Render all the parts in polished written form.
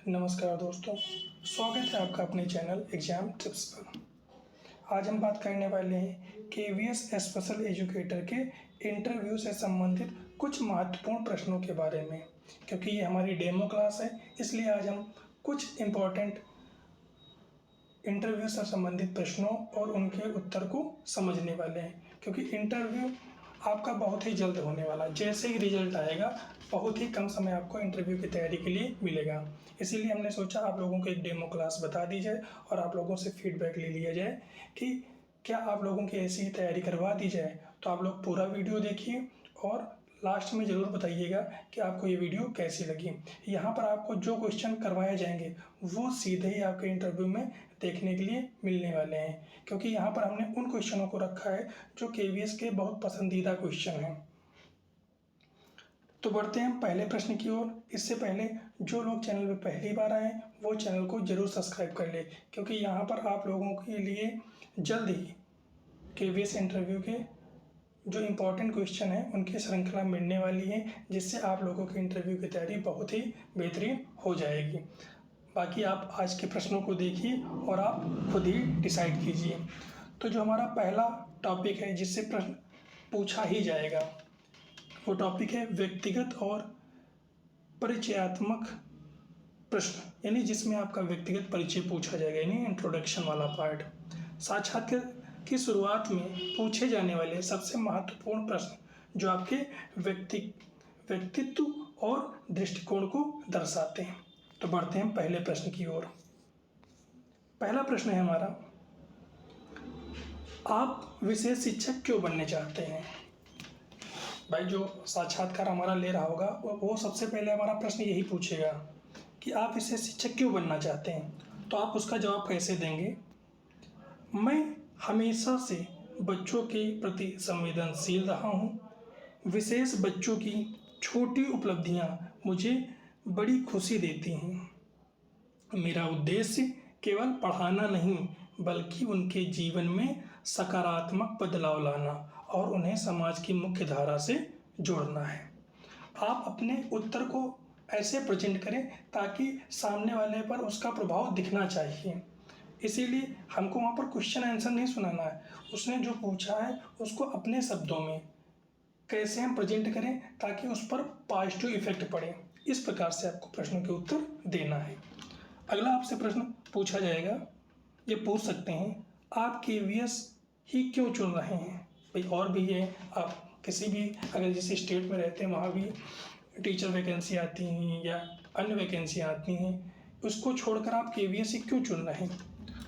नमस्कार दोस्तों, स्वागत है आपका अपने चैनल एग्जाम टिप्स पर। आज हम बात करने वाले हैं केवीएस स्पेशल एजुकेटर के इंटरव्यू से संबंधित कुछ महत्वपूर्ण प्रश्नों के बारे में। क्योंकि ये हमारी डेमो क्लास है, इसलिए आज हम कुछ इम्पोर्टेंट इंटरव्यू से संबंधित प्रश्नों और उनके उत्तर को समझने वाले हैं। क्योंकि इंटरव्यू आपका बहुत ही जल्द होने वाला है, जैसे ही रिजल्ट आएगा बहुत ही कम समय आपको इंटरव्यू की तैयारी के लिए मिलेगा। इसीलिए हमने सोचा आप लोगों को एक डेमो क्लास बता दी जाए और आप लोगों से फीडबैक ले लिया जाए कि क्या आप लोगों की ऐसी ही तैयारी करवा दी जाए। तो आप लोग पूरा वीडियो देखिए और लास्ट में ज़रूर बताइएगा कि आपको ये वीडियो कैसी लगी। यहाँ पर आपको जो क्वेश्चन करवाए जाएंगे वो सीधे ही आपके इंटरव्यू में देखने के लिए मिलने वाले हैं। क्योंकि यहाँ पर हमने उन क्वेश्चनों को रखा है जो केवीएस के बहुत पसंदीदा क्वेश्चन हैं। तो बढ़ते हैं पहले प्रश्न की ओर। इससे पहले जो लोग चैनल पर पहली बार आए वो चैनल को ज़रूर सब्सक्राइब कर ले, क्योंकि यहाँ पर आप लोगों के लिए जल्द ही केवीएस इंटरव्यू के जो इम्पोर्टेंट क्वेश्चन है उनकी श्रृंखला मिलने वाली है, जिससे आप लोगों की इंटरव्यू की तैयारी बहुत ही बेहतरीन हो जाएगी। बाकी आप आज के प्रश्नों को देखिए और आप खुद ही डिसाइड कीजिए। तो जो हमारा पहला टॉपिक है जिससे प्रश्न पूछा ही जाएगा वो टॉपिक है व्यक्तिगत और परिचयात्मक प्रश्न, यानी जिसमें आपका व्यक्तिगत परिचय पूछा जाएगा, यानी इंट्रोडक्शन वाला पार्ट। साक्षात्कार की शुरुआत में पूछे जाने वाले सबसे महत्वपूर्ण प्रश्न जो आपके व्यक्तित्व और दृष्टिकोण को दर्शाते हैं। तो बढ़ते हैं पहले प्रश्न की ओर। पहला प्रश्न है हमारा, आप विशेष शिक्षक क्यों बनने चाहते हैं। भाई जो साक्षात्कार हमारा ले रहा होगा वो सबसे पहले हमारा प्रश्न यही पूछेगा कि आप विशेष शिक्षक क्यों बनना चाहते हैं। तो आप उसका जवाब कैसे देंगे। मैं हमेशा से बच्चों के प्रति संवेदनशील रहा हूँ। विशेष बच्चों की छोटी उपलब्धियाँ मुझे बड़ी खुशी देती हैं। मेरा उद्देश्य केवल पढ़ाना नहीं बल्कि उनके जीवन में सकारात्मक बदलाव लाना और उन्हें समाज की मुख्य धारा से जोड़ना है। आप अपने उत्तर को ऐसे प्रेजेंट करें ताकि सामने वाले पर उसका प्रभाव दिखना चाहिए। इसीलिए हमको वहाँ पर क्वेश्चन आंसर नहीं सुनाना है, उसने जो पूछा है उसको अपने शब्दों में कैसे हम प्रेजेंट करें ताकि उस पर पॉजिटिव इफेक्ट पड़े। इस प्रकार से आपको प्रश्नों के उत्तर देना है। अगला आपसे प्रश्न पूछा जाएगा, ये पूछ सकते हैं आप केवीएस ही क्यों चुन रहे हैं। भाई और भी है, आप किसी भी अगर जिस स्टेट में रहते हैं वहाँ भी टीचर वैकेंसी आती हैं या अन्य वैकेंसी आती हैं, उसको छोड़कर आप केवीएस ही क्यों चुन रहे हैं।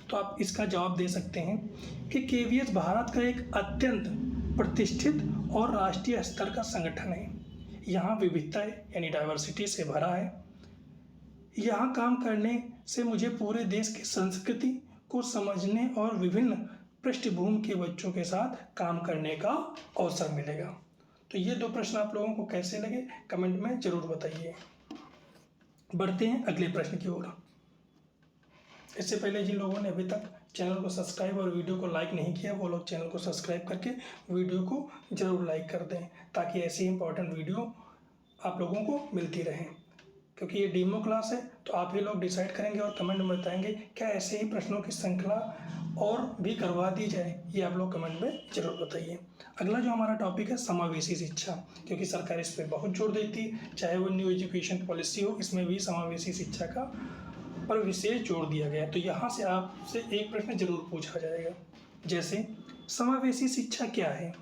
तो आप इसका जवाब दे सकते हैं कि केवीएस भारत का एक अत्यंत प्रतिष्ठित और राष्ट्रीय स्तर का संगठन है। यहाँ विविधता यानी डाइवर्सिटी से भरा है। यहाँ काम करने से मुझे पूरे देश की संस्कृति को समझने और विभिन्न पृष्ठभूमि के बच्चों के साथ काम करने का अवसर मिलेगा। तो ये दो प्रश्न आप लोगों को कैसे लगे कमेंट में ज़रूर बताइए। बढ़ते हैं अगले प्रश्न की ओर। इससे पहले जिन लोगों ने अभी तक चैनल को सब्सक्राइब और वीडियो को लाइक नहीं किया वो लोग चैनल को सब्सक्राइब करके वीडियो को ज़रूर लाइक कर दें ताकि ऐसी इंपॉर्टेंट वीडियो आप लोगों को मिलती रहे। क्योंकि ये डेमो क्लास है तो आप ही लोग डिसाइड करेंगे और कमेंट में बताएंगे क्या ऐसे ही प्रश्नों की श्रृंखला और भी करवा दी जाए, ये आप लोग कमेंट में ज़रूर बताइए। अगला जो हमारा टॉपिक है समावेशी शिक्षा, क्योंकि सरकार इस पर बहुत जोर देती है, चाहे वो न्यू एजुकेशन पॉलिसी हो, इसमें भी समावेशी शिक्षा का पर विशेष जोर दिया गया है। तो यहाँ से आपसे एक प्रश्न जरूर पूछा जाएगा, जैसे समावेशी शिक्षा क्या है।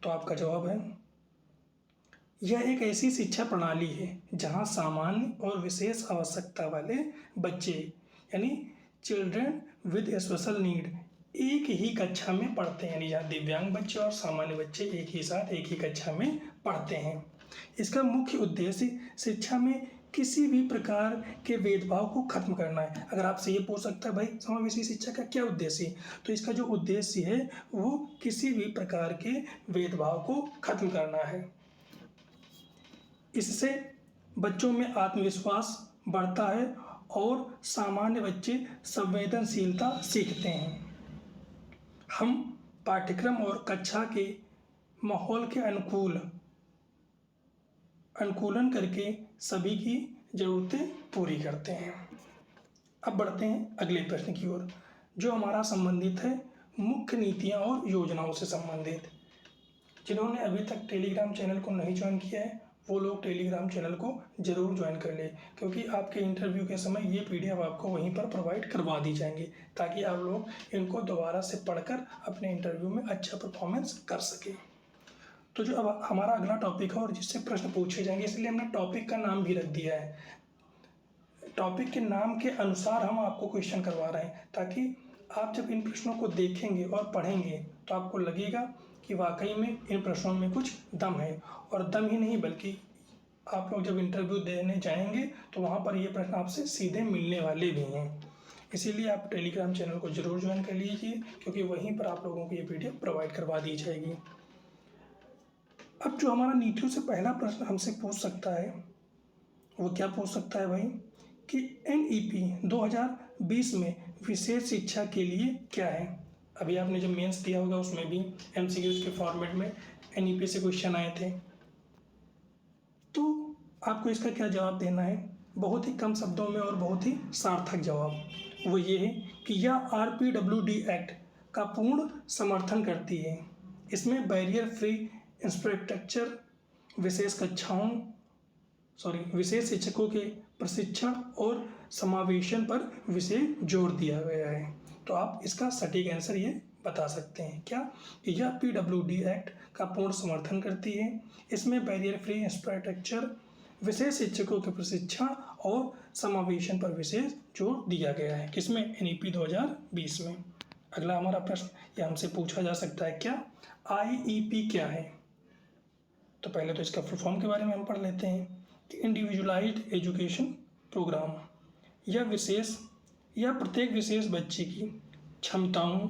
तो आपका जवाब है यह एक ऐसी शिक्षा प्रणाली है जहाँ सामान्य और विशेष आवश्यकता वाले बच्चे यानी चिल्ड्रन विद स्पेशल नीड एक ही कक्षा में पढ़ते हैं, यानी जहाँ दिव्यांग बच्चे और सामान्य बच्चे एक ही साथ एक ही कक्षा में पढ़ते हैं। इसका मुख्य उद्देश्य शिक्षा में किसी भी प्रकार के भेदभाव को खत्म करना है। अगर आपसे ये पूछ सकता है भाई समावेशी शिक्षा का क्या उद्देश्य है, तो इसका जो उद्देश्य है वो किसी भी प्रकार के भेदभाव को खत्म करना है। इससे बच्चों में आत्मविश्वास बढ़ता है और सामान्य बच्चे संवेदनशीलता सीखते हैं। हम पाठ्यक्रम और कक्षा के माहौल के अनुकूलन करके सभी की ज़रूरतें पूरी करते हैं। अब बढ़ते हैं अगले प्रश्न की ओर, जो हमारा संबंधित है मुख्य नीतियाँ और योजनाओं से संबंधित। जिन्होंने अभी तक टेलीग्राम चैनल को नहीं ज्वाइन किया है वो लोग टेलीग्राम चैनल को ज़रूर ज्वाइन कर ले, क्योंकि आपके इंटरव्यू के समय ये PDF आपको वहीं पर प्रोवाइड करवा दी जाएंगी, ताकि आप लोग इनको दोबारा से पढ़कर अपने इंटरव्यू में अच्छा परफॉर्मेंस कर सकें। तो जो अब हमारा अगला टॉपिक है और जिससे प्रश्न पूछे जाएंगे, इसलिए हमने टॉपिक का नाम भी रख दिया है। टॉपिक के नाम के अनुसार हम आपको क्वेश्चन करवा रहे हैं, ताकि आप जब इन प्रश्नों को देखेंगे और पढ़ेंगे तो आपको लगेगा कि वाकई में इन प्रश्नों में कुछ दम है। और दम ही नहीं, बल्कि आप लोग जब इंटरव्यू देने जाएंगे तो वहाँ पर ये प्रश्न आपसे सीधे मिलने वाले भी हैं। इसीलिए आप टेलीग्राम चैनल को ज़रूर ज्वाइन कर लीजिए, क्योंकि वहीं पर आप लोगों को ये PDF प्रोवाइड करवा दी जाएगी। अब जो हमारा नीतियों से पहला प्रश्न हमसे पूछ सकता है वो क्या पूछ सकता है भाई, कि NEP 2020 में विशेष शिक्षा के लिए क्या है। अभी आपने जब मेंस दिया होगा उसमें भी MCQs के फॉर्मेट में NEP से क्वेश्चन आए थे, तो आपको इसका क्या जवाब देना है। बहुत ही कम शब्दों में और बहुत ही सार्थक जवाब वो ये है कि यह RPWD एक्ट का पूर्ण समर्थन करती है। इसमें बैरियर फ्री इंफ्रास्ट्रक्चर, विशेष शिक्षकों के प्रशिक्षण और समावेशन पर विशेष जोर दिया गया है। तो आप इसका सटीक आंसर ये बता सकते हैं क्या, कि यह PWD एक्ट का पूर्ण समर्थन करती है। इसमें बैरियर फ्री इंफ्रास्ट्रक्चर, विशेष शिक्षकों के प्रशिक्षण और समावेशन पर विशेष जोर दिया गया है। किसमें, NEP 2020 में। अगला हमारा प्रश्न ये हमसे पूछा जा सकता है क्या, IEP क्या है। तो पहले तो इसका फुल फॉर्म के बारे में हम पढ़ लेते हैं कि इंडिविजुअलाइज्ड एजुकेशन प्रोग्राम। यह प्रत्येक विशेष बच्चे की क्षमताओं,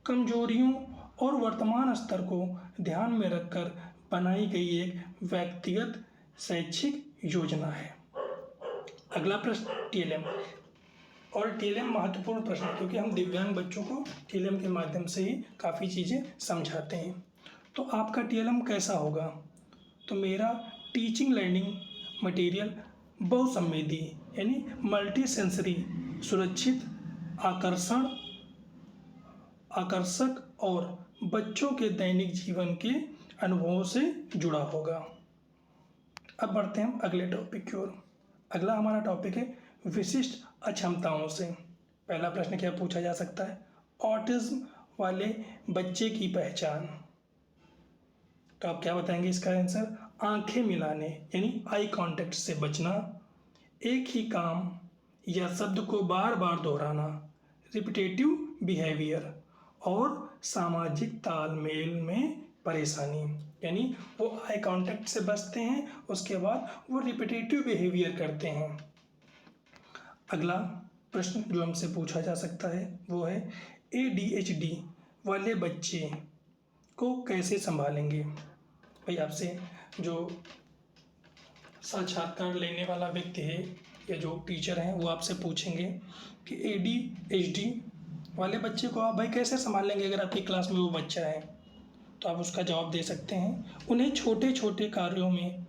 कमजोरियों और वर्तमान स्तर को ध्यान में रखकर बनाई गई एक व्यक्तिगत शैक्षिक योजना है। अगला प्रश्न TLM, और TLM महत्वपूर्ण प्रश्न है, क्योंकि हम दिव्यांग बच्चों को TLM के माध्यम से ही काफ़ी चीज़ें समझाते हैं। तो आपका TLM कैसा होगा, तो मेरा टीचिंग लर्निंग मटेरियल बहुसंवेदी यानी मल्टी सेंसरी, सुरक्षित, आकर्षक और बच्चों के दैनिक जीवन के अनुभवों से जुड़ा होगा। अब बढ़ते हैं हम अगले टॉपिक की ओर। अगला हमारा टॉपिक है विशिष्ट अक्षमताओं से। पहला प्रश्न क्या पूछा जा सकता है, ऑटिज्म वाले बच्चे की पहचान। तो आप क्या बताएंगे इसका आंसर, आंखें मिलाने यानी आई कांटेक्ट से बचना, एक ही काम या शब्द को बार बार दोहराना, रिपीटेटिव बिहेवियर, और सामाजिक तालमेल में परेशानी। यानी वो आई कांटेक्ट से बचते हैं, उसके बाद वो रिपीटेटिव बिहेवियर करते हैं। अगला प्रश्न जो हमसे पूछा जा सकता है वो है ADHD वाले बच्चे को कैसे संभालेंगे। भाई आपसे जो साक्षात्कार लेने वाला व्यक्ति है या जो टीचर हैं वो आपसे पूछेंगे कि ADHD वाले बच्चे को आप भाई कैसे संभालेंगे अगर आपकी क्लास में वो बच्चा है। तो आप उसका जवाब दे सकते हैं, उन्हें छोटे छोटे कार्यों में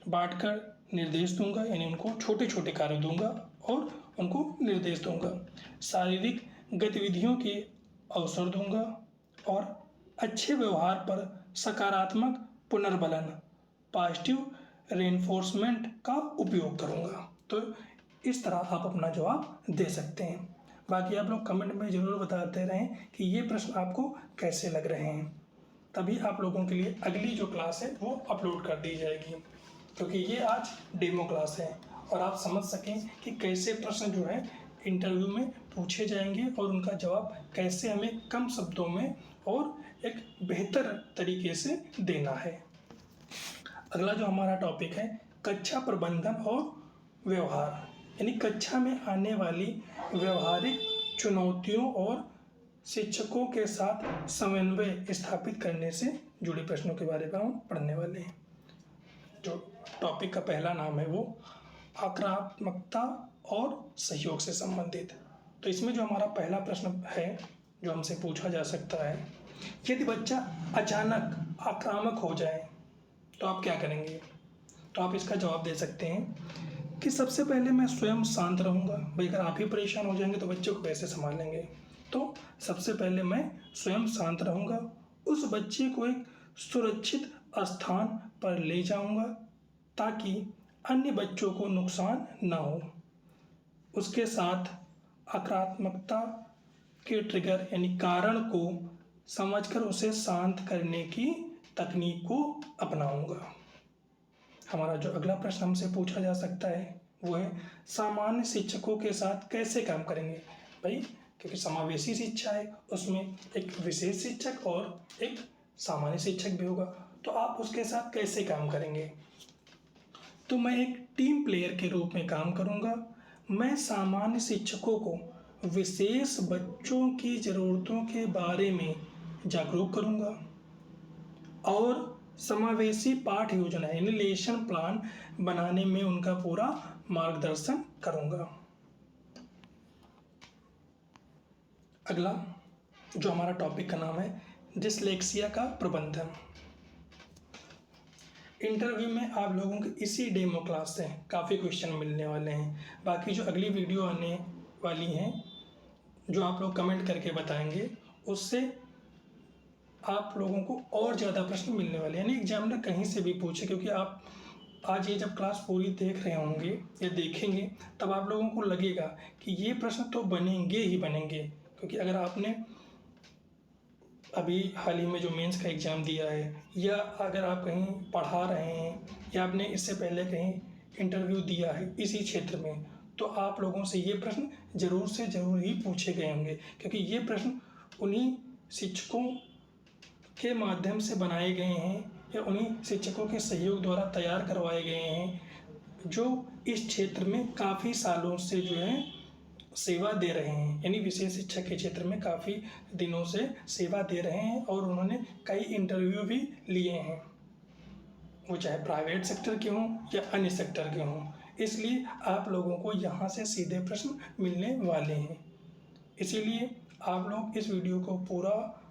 बांटकर निर्देश दूंगा, यानी उनको छोटे छोटे कार्य दूंगा और उनको निर्देश दूंगा, शारीरिक गतिविधियों के अवसर दूंगा और अच्छे व्यवहार पर सकारात्मक पुनर्बलन, पॉजिटिव रेनफोर्समेंट का उपयोग करूंगा। तो इस तरह आप अपना जवाब दे सकते हैं। बाकी आप लोग कमेंट में ज़रूर बताते रहें कि ये प्रश्न आपको कैसे लग रहे हैं, तभी आप लोगों के लिए अगली जो क्लास है वो अपलोड कर दी जाएगी, क्योंकि ये आज डेमो क्लास है और आप समझ सकें कि कैसे प्रश्न जो है इंटरव्यू में पूछे जाएंगे और उनका जवाब कैसे हमें कम शब्दों में और एक बेहतर तरीके से देना है। अगला जो हमारा टॉपिक है कक्षा प्रबंधन और व्यवहार, यानी कक्षा में आने वाली व्यवहारिक चुनौतियों और शिक्षकों के साथ समन्वय स्थापित करने से जुड़े प्रश्नों के बारे में हम पढ़ने वाले हैं। जो टॉपिक का पहला नाम है वो आक्रामकता और सहयोग से संबंधित। तो इसमें जो हमारा पहला प्रश्न है जो हमसे पूछा जा सकता है, यदि बच्चा अचानक आक्रामक हो जाए तो आप क्या करेंगे। तो आप इसका जवाब दे सकते हैं कि सबसे पहले मैं स्वयं शांत रहूँगा। भाई अगर आप ही परेशान हो जाएंगे तो बच्चे को कैसे संभालेंगे। तो सबसे पहले मैं स्वयं शांत रहूँगा, उस बच्चे को एक सुरक्षित स्थान पर ले जाऊँगा ताकि अन्य बच्चों को नुकसान ना हो। उसके साथ आक्रामकता के ट्रिगर यानी कारण को समझकर उसे शांत करने की तकनीक को अपनाऊंगा। हमारा जो अगला प्रश्न हमसे पूछा जा सकता है वो है सामान्य शिक्षकों के साथ कैसे काम करेंगे। भाई क्योंकि समावेशी शिक्षा है, उसमें एक विशेष शिक्षक और एक सामान्य शिक्षक भी होगा, तो आप उसके साथ कैसे काम करेंगे। तो मैं एक टीम प्लेयर के रूप में काम करूंगा। मैं सामान्य शिक्षकों को विशेष बच्चों की ज़रूरतों के बारे में जागरूक करूंगा और समावेशी पाठ योजना यानी लेसन प्लान बनाने में उनका पूरा मार्गदर्शन करूंगा। अगला जो हमारा टॉपिक का नाम है डिसलेक्सिया का प्रबंधन। इंटरव्यू में आप लोगों के इसी डेमो क्लास से काफ़ी क्वेश्चन मिलने वाले हैं। बाकी जो अगली वीडियो आने वाली हैं जो आप लोग कमेंट करके बताएंगे उससे आप लोगों को और ज़्यादा प्रश्न मिलने वाले हैं, यानी एग्जामिनर कहीं से भी पूछे। क्योंकि आप आज ये जब क्लास पूरी देख रहे होंगे या देखेंगे तब आप लोगों को लगेगा कि ये प्रश्न तो बनेंगे ही बनेंगे। क्योंकि अगर आपने अभी हाल ही में जो मेंस का एग्ज़ाम दिया है या अगर आप कहीं पढ़ा रहे हैं या आपने इससे पहले कहीं इंटरव्यू दिया है इसी क्षेत्र में, तो आप लोगों से ये प्रश्न ज़रूर से ज़रूर ही पूछे गए होंगे। क्योंकि ये प्रश्न उन्हीं शिक्षकों के माध्यम से बनाए गए हैं या उन्हीं शिक्षकों के सहयोग द्वारा तैयार करवाए गए हैं जो इस क्षेत्र में काफ़ी सालों से जो है सेवा दे रहे हैं, यानी विशेष शिक्षा के क्षेत्र में काफ़ी दिनों से सेवा दे रहे हैं और उन्होंने कई इंटरव्यू भी लिए हैं, वो चाहे प्राइवेट सेक्टर के हों या अन्य सेक्टर के हों। इसलिए आप लोगों को यहाँ से सीधे प्रश्न मिलने वाले हैं। इसीलिए आप लोग इस वीडियो को पूरा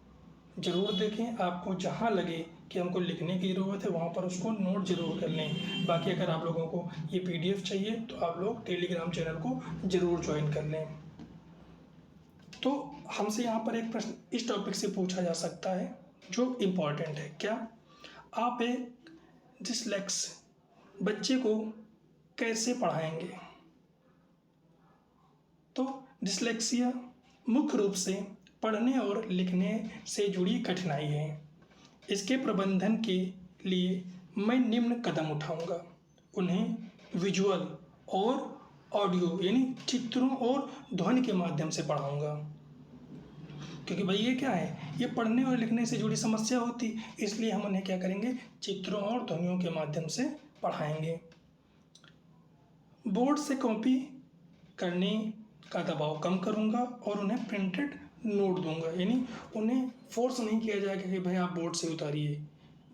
ज़रूर देखें। आपको जहाँ लगे कि हमको लिखने की ज़रूरत है वहाँ पर उसको नोट ज़रूर कर लें। बाकी अगर आप लोगों को ये PDF चाहिए तो आप लोग टेलीग्राम चैनल को ज़रूर ज्वाइन कर लें। तो हमसे यहाँ पर एक प्रश्न इस टॉपिक से पूछा जा सकता है जो इम्पॉर्टेंट है। क्या आप एक डिसलेक्स बच्चे को कैसे पढ़ाएंगे। तो डिसलेक्सिया मुख्य रूप से पढ़ने और लिखने से जुड़ी कठिनाई है। इसके प्रबंधन के लिए मैं निम्न कदम उठाऊंगा। उन्हें विजुअल और ऑडियो यानी चित्रों और ध्वनि के माध्यम से पढ़ाऊंगा। क्योंकि भाई ये क्या है, ये पढ़ने और लिखने से जुड़ी समस्या होती, इसलिए हम उन्हें क्या करेंगे, चित्रों और ध्वनियों के माध्यम से पढ़ाएंगे। बोर्ड से कॉपी करने का दबाव कम करूंगा और उन्हें प्रिंटेड नोट दूंगा, यानी उन्हें फोर्स नहीं किया जाएगा कि भाई आप बोर्ड से उतारिए,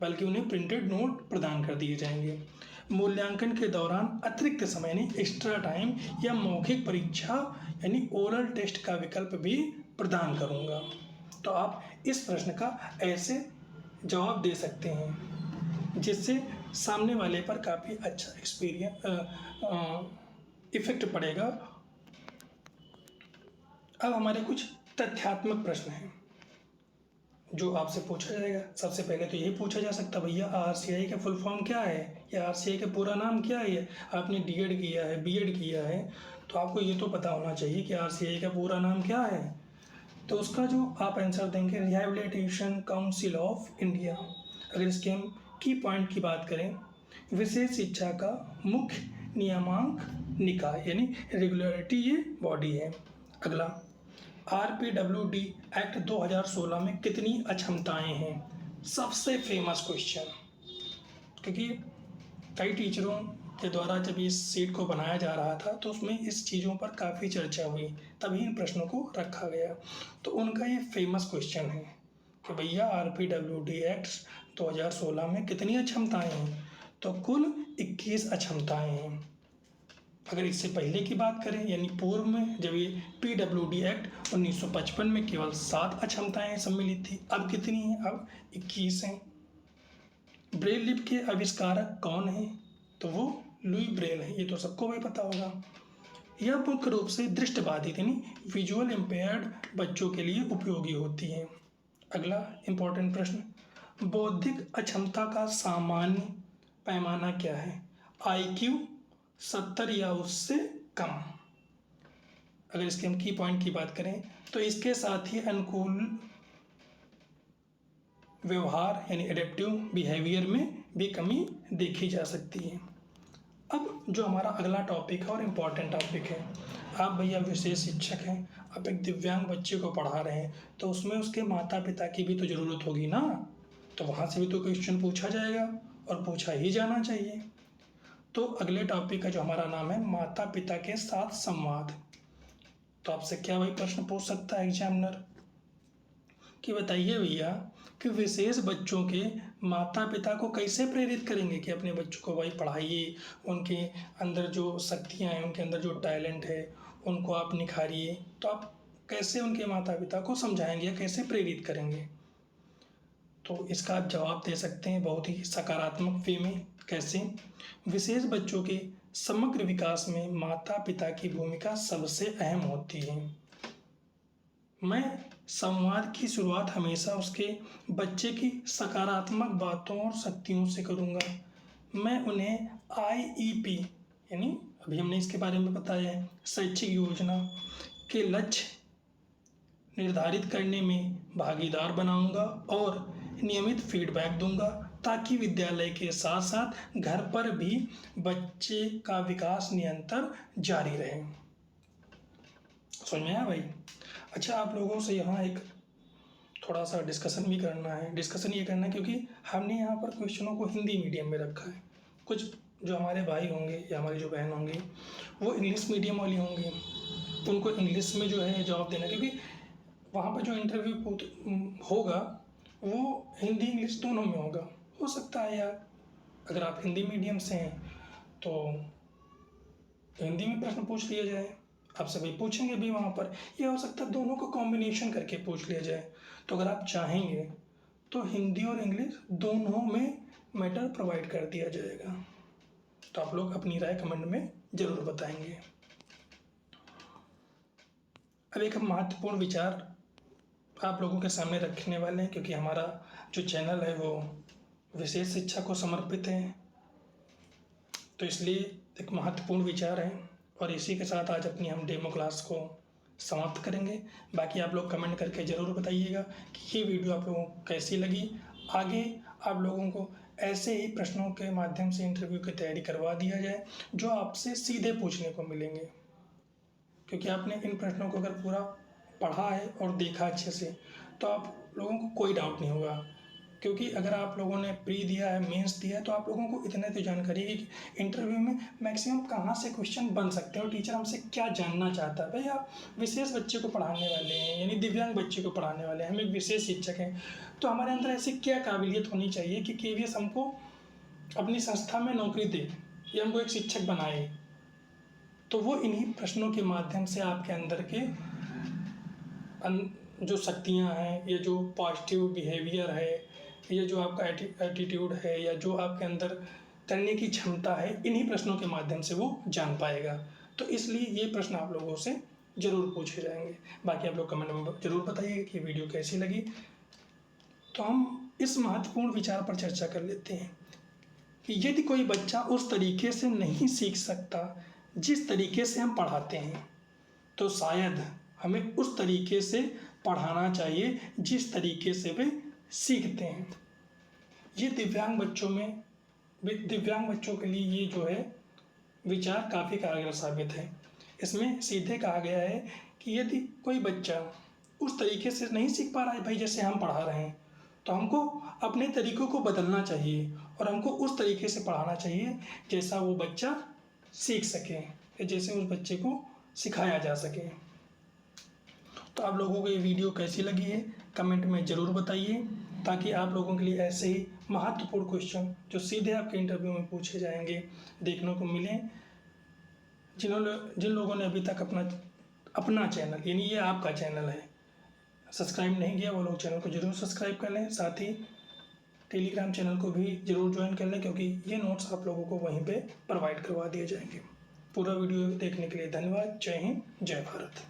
बल्कि उन्हें प्रिंटेड नोट प्रदान कर दिए जाएंगे। मूल्यांकन के दौरान अतिरिक्त समय यानी एक्स्ट्रा टाइम या मौखिक परीक्षा यानी ओरल टेस्ट का विकल्प भी प्रदान करूंगा। तो आप इस प्रश्न का ऐसे जवाब दे सकते हैं जिससे सामने वाले पर काफ़ी अच्छा इफेक्ट पड़ेगा। अब हमारे कुछ तथ्यात्मक प्रश्न हैं जो आपसे पूछा जाएगा। सबसे पहले तो यही पूछा जा सकता है भैया RCI का फुल फॉर्म क्या है या RCI का पूरा नाम क्या है। आपने D.Ed किया है, B.Ed किया है, तो आपको ये तो पता होना चाहिए कि RCI का पूरा नाम क्या है। तो उसका जो आप आंसर देंगे रिहैबिलिटेशन काउंसिल ऑफ इंडिया। अगर इसके हम की पॉइंट की बात करें, विशेष शिक्षा का मुख्य नियामक निकाय यानी रेगुलेटरी ये बॉडी है। अगला RPWD एक्ट 2016 में कितनी अक्षमताएं हैं। सबसे फेमस क्वेश्चन, क्योंकि कई टीचरों के द्वारा जब इस सीट को बनाया जा रहा था तो उसमें इस चीज़ों पर काफ़ी चर्चा हुई, तभी इन प्रश्नों को रखा गया। तो उनका ये फेमस क्वेश्चन है कि भैया RPWD एक्ट 2016 में कितनी अक्षमताएं हैं। तो कुल 21 अक्षमताएं हैं। अगर इससे पहले की बात करें यानी पूर्व में, जब ये PWD एक्ट 1955 में केवल 7 अक्षमताएं सम्मिलित थी, अब कितनी हैं, अब 21 हैं। ब्रेल लिपि के आविष्कारक कौन हैं, तो वो लुई ब्रेल है, ये तो सबको भी पता होगा। यह मुख्य रूप से दृष्टिबाधित यानी विजुअल इम्पेयर्ड बच्चों के लिए उपयोगी होती है। अगला इम्पोर्टेंट प्रश्न, बौद्धिक अक्षमता का सामान्य पैमाना क्या है? IQ 70 या उससे कम। अगर इसके हम की पॉइंट की बात करें तो इसके साथ ही अनुकूल व्यवहार यानी एडेप्टिव बिहेवियर में भी कमी देखी जा सकती है। अब जो हमारा अगला टॉपिक है और इम्पॉर्टेंट टॉपिक है, आप भैया विशेष शिक्षक हैं, आप एक दिव्यांग बच्चे को पढ़ा रहे हैं, तो उसमें उसके माता पिता की भी तो ज़रूरत होगी ना, तो वहाँ से भी तो क्वेश्चन पूछा जाएगा और पूछा ही जाना चाहिए। तो अगले टॉपिक का जो हमारा नाम है माता पिता के साथ संवाद। तो आपसे क्या वही प्रश्न पूछ सकता है एग्जामिनर कि बताइए भैया कि विशेष बच्चों के माता पिता को कैसे प्रेरित करेंगे कि अपने बच्चों को भाई पढ़ाइए, उनके अंदर जो शक्तियाँ हैं, उनके अंदर जो टैलेंट है, उनको आप निखारिए। तो आप कैसे उनके माता पिता को समझाएंगे या कैसे प्रेरित करेंगे? तो इसका आप जवाब दे सकते हैं बहुत ही सकारात्मक वे में। कैसे? विशेष बच्चों के समग्र विकास में माता पिता की भूमिका सबसे अहम होती है। मैं संवाद की शुरुआत हमेशा उसके बच्चे की सकारात्मक बातों और शक्तियों से करूँगा। मैं उन्हें IEP यानी अभी हमने इसके बारे में बताया है, शैक्षिक योजना के लक्ष्य निर्धारित करने में भागीदार बनाऊंगा और नियमित फीडबैक दूंगा ताकि विद्यालय के साथ साथ घर पर भी बच्चे का विकास निरंतर जारी रहे। समझ में आया भाई? अच्छा, आप लोगों से यहाँ एक थोड़ा सा डिस्कशन भी करना है। डिस्कशन ये करना है क्योंकि हमने यहाँ पर क्वेश्चनों को हिंदी मीडियम में रखा है। कुछ जो हमारे भाई होंगे या हमारी जो बहन होंगी वो इंग्लिश मीडियम वाली होंगी, उनको इंग्लिश में जो है जवाब देना, क्योंकि वहाँ पर जो इंटरव्यू होगा वो हिंदी इंग्लिश दोनों में होगा। हो सकता है यार अगर आप हिंदी मीडियम से हैं तो हिंदी में प्रश्न पूछ लिया जाए, आपसे भाई पूछेंगे भी वहाँ पर। यह हो सकता है दोनों को कॉम्बिनेशन करके पूछ लिया जाए। तो अगर आप चाहेंगे तो हिंदी और इंग्लिश दोनों में मैटर प्रोवाइड कर दिया जाएगा। तो आप लोग अपनी राय कमेंट में ज़रूर बताएंगे। अब एक महत्वपूर्ण विचार आप लोगों के सामने रखने वाले हैं, क्योंकि हमारा जो चैनल है वो विशेष शिक्षा को समर्पित है, तो इसलिए एक महत्वपूर्ण विचार है। और इसी के साथ आज अपनी हम डेमो क्लास को समाप्त करेंगे। बाकी आप लोग कमेंट करके ज़रूर बताइएगा कि ये वीडियो आप लोगों को कैसी लगी। आगे आप लोगों को ऐसे ही प्रश्नों के माध्यम से इंटरव्यू की तैयारी करवा दिया जाए जो आपसे सीधे पूछने को मिलेंगे, क्योंकि आपने इन प्रश्नों को अगर पूरा पढ़ा है और देखा अच्छे से तो आप लोगों को कोई डाउट नहीं होगा। क्योंकि अगर आप लोगों ने प्री दिया है, मेंस दिया है, तो आप लोगों को इतने तो जानकारी है कि इंटरव्यू में मैक्सिमम कहाँ से क्वेश्चन बन सकते हैं और टीचर हमसे क्या जानना चाहता है। भाई आप विशेष बच्चे को पढ़ाने वाले हैं, यानी दिव्यांग बच्चे को पढ़ाने वाले हैं, हम एक विशेष शिक्षक हैं, तो हमारे अंदर ऐसी क्या काबिलियत होनी चाहिए कि KVS हमको अपनी संस्था में नौकरी दे या हमको एक शिक्षक बनाए। तो वो इन्हीं प्रश्नों के माध्यम से आपके अंदर के जो शक्तियाँ हैं, ये जो पॉजिटिव बिहेवियर है, ये जो आपका एटीट्यूड है, या जो आपके अंदर करने की क्षमता है, इन्हीं प्रश्नों के माध्यम से वो जान पाएगा। तो इसलिए ये प्रश्न आप लोगों से ज़रूर पूछे जाएंगे। बाकी आप लोग कमेंट में ज़रूर बताइएगा कि वीडियो कैसी लगी। तो हम इस महत्वपूर्ण विचार पर चर्चा कर लेते हैं कि यदि कोई बच्चा उस तरीके से नहीं सीख सकता जिस तरीके से हम पढ़ाते हैं, तो शायद हमें उस तरीके से पढ़ाना चाहिए जिस तरीके से वे सीखते हैं। ये दिव्यांग बच्चों के लिए ये जो है विचार काफ़ी कारगर साबित है। इसमें सीधे कहा गया है कि यदि कोई बच्चा उस तरीके से नहीं सीख पा रहा है भाई जैसे हम पढ़ा रहे हैं, तो हमको अपने तरीक़ों को बदलना चाहिए और हमको उस तरीके से पढ़ाना चाहिए जैसा वो बच्चा सीख सके, जैसे उस बच्चे को सिखाया जा सके। तो आप लोगों को ये वीडियो कैसी लगी है कमेंट में ज़रूर बताइए, ताकि आप लोगों के लिए ऐसे ही महत्वपूर्ण क्वेश्चन जो सीधे आपके इंटरव्यू में पूछे जाएंगे देखने को मिलें। जिन लोगों ने अभी तक अपना चैनल, यानी ये आपका चैनल है, सब्सक्राइब नहीं किया, वो लोग चैनल को ज़रूर सब्सक्राइब कर लें। साथ ही टेलीग्राम चैनल को भी ज़रूर ज्वाइन कर लें, क्योंकि ये नोट्स आप लोगों को वहीं पे प्रोवाइड करवा दिए जाएंगे। पूरा वीडियो देखने के लिए धन्यवाद। जय हिंद, जय भारत।